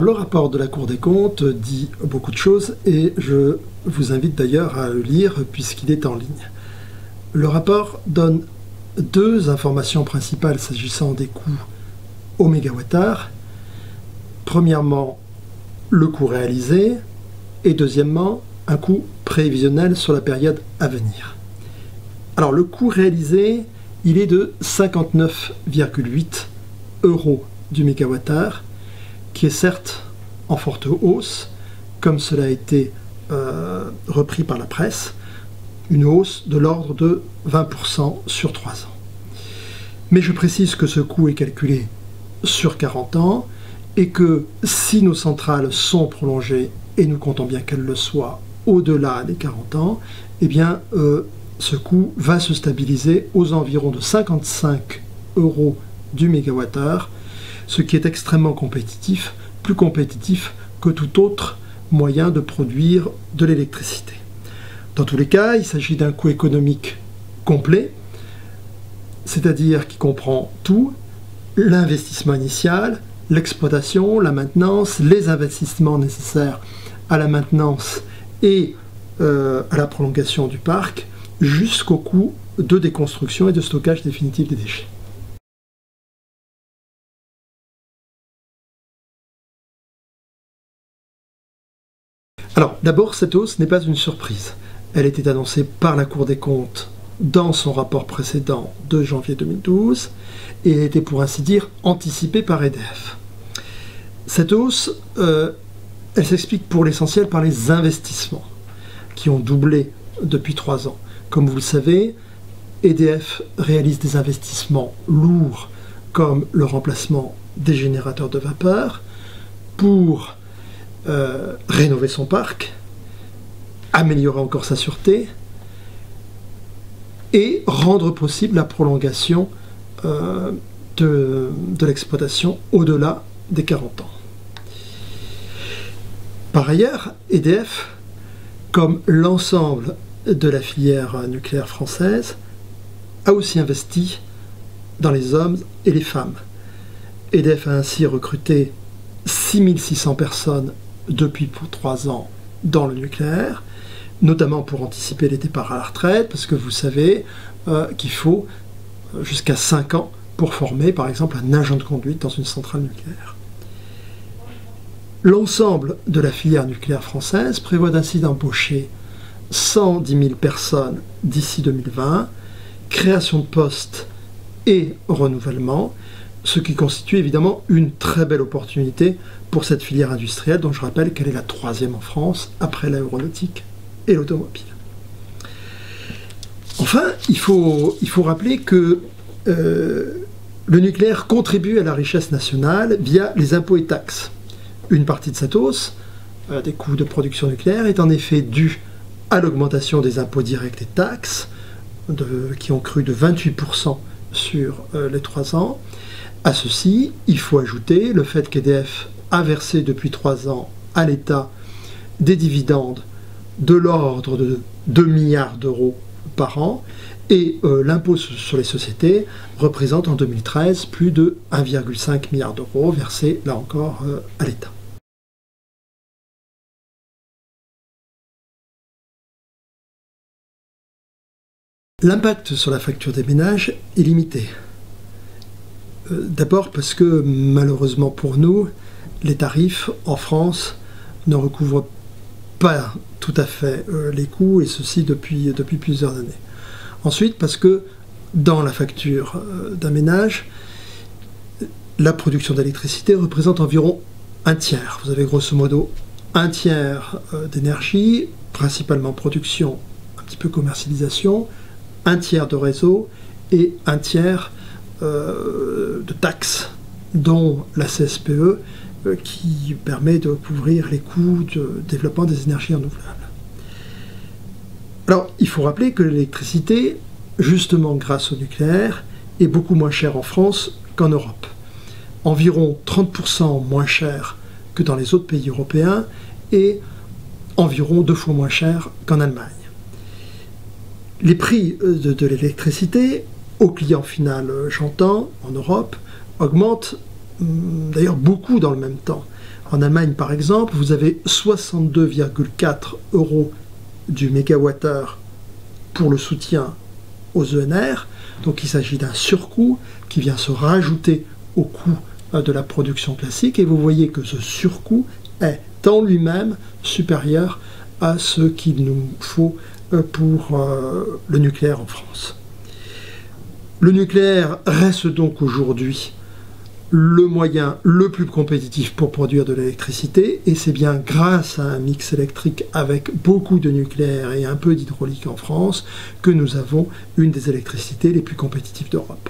le rapport de la Cour des comptes dit beaucoup de choses et je vous invite d'ailleurs à le lire puisqu'il est en ligne. Le rapport donne deux informations principales s'agissant des coûts au mégawattheure. Premièrement, le coût réalisé et deuxièmement, un coût prévisionnel sur la période à venir. Alors le coût réalisé, il est de 59,8 € du mégawattheure, qui est certes en forte hausse, comme cela a été repris par la presse, une hausse de l'ordre de 20% sur 3 ans. Mais je précise que ce coût est calculé sur 40 ans et que si nos centrales sont prolongées, et nous comptons bien qu'elles le soient au-delà des 40 ans, eh bien ce coût va se stabiliser aux environs de 55 € du mégawattheure, ce qui est extrêmement compétitif, plus compétitif que tout autre moyen de produire de l'électricité. Dans tous les cas, il s'agit d'un coût économique complet, c'est-à-dire qui comprend tout, l'investissement initial, l'exploitation, la maintenance, les investissements nécessaires à la maintenance et à la prolongation du parc, jusqu'au coût de déconstruction et de stockage définitif des déchets. Alors, d'abord, cette hausse n'est pas une surprise. Elle était annoncée par la Cour des comptes dans son rapport précédent de janvier 2012 et elle était pour ainsi dire anticipée par EDF. Cette hausse, elle s'explique pour l'essentiel par les investissements qui ont doublé depuis 3 ans. Comme vous le savez, EDF réalise des investissements lourds comme le remplacement des générateurs de vapeur pour rénover son parc, améliorer encore sa sûreté et rendre possible la prolongation de l'exploitation au-delà des 40 ans. Par ailleurs, EDF, comme l'ensemble de la filière nucléaire française, a aussi investi dans les hommes et les femmes. EDF a ainsi recruté 6600 personnes depuis 3 ans dans le nucléaire, notamment pour anticiper les départs à la retraite, parce que vous savez qu'il faut jusqu'à 5 ans pour former, par exemple, un agent de conduite dans une centrale nucléaire. L'ensemble de la filière nucléaire française prévoit ainsi d'embaucher 110 000 personnes d'ici 2020, création de postes et renouvellement, ce qui constitue évidemment une très belle opportunité pour cette filière industrielle dont je rappelle qu'elle est la 3e en France après l'aéronautique et l'automobile. Enfin, il faut rappeler que le nucléaire contribue à la richesse nationale via les impôts et taxes. Une partie de cette hausse des coûts de production nucléaire est en effet due à l'augmentation des impôts directs et taxes qui ont cru de 28% sur les 3 ans. À ceci, il faut ajouter le fait qu'EDF a versé depuis 3 ans à l'État des dividendes de l'ordre de 2 milliards d'euros par an et l'impôt sur les sociétés représente en 2013 plus de 1,5 milliard d'euros versés là encore à l'État. L'impact sur la facture des ménages est limité. D'abord parce que malheureusement pour nous, les tarifs en France ne recouvrent pas tout à fait les coûts, et ceci depuis plusieurs années. Ensuite parce que dans la facture d'un ménage, la production d'électricité représente environ un tiers. Vous avez grosso modo un tiers d'énergie, principalement production, un petit peu commercialisation, un tiers de réseau et un tiers de taxes, dont la CSPE, qui permet de couvrir les coûts de développement des énergies renouvelables. Alors, il faut rappeler que l'électricité, justement grâce au nucléaire, est beaucoup moins chère en France qu'en Europe. Environ 30% moins chère que dans les autres pays européens et environ 2 fois moins cher qu'en Allemagne. Les prix de l'électricité, au client final, j'entends, en Europe, augmentent d'ailleurs beaucoup dans le même temps. En Allemagne, par exemple, vous avez 62,4 € du mégawattheure pour le soutien aux ENR. Donc il s'agit d'un surcoût qui vient se rajouter au coût de la production classique. Et vous voyez que ce surcoût est en lui-même supérieur à ce qu'il nous faut pour le nucléaire en France. Le nucléaire reste donc aujourd'hui le moyen le plus compétitif pour produire de l'électricité, et c'est bien grâce à un mix électrique avec beaucoup de nucléaire et un peu d'hydraulique en France que nous avons une des électricités les plus compétitives d'Europe.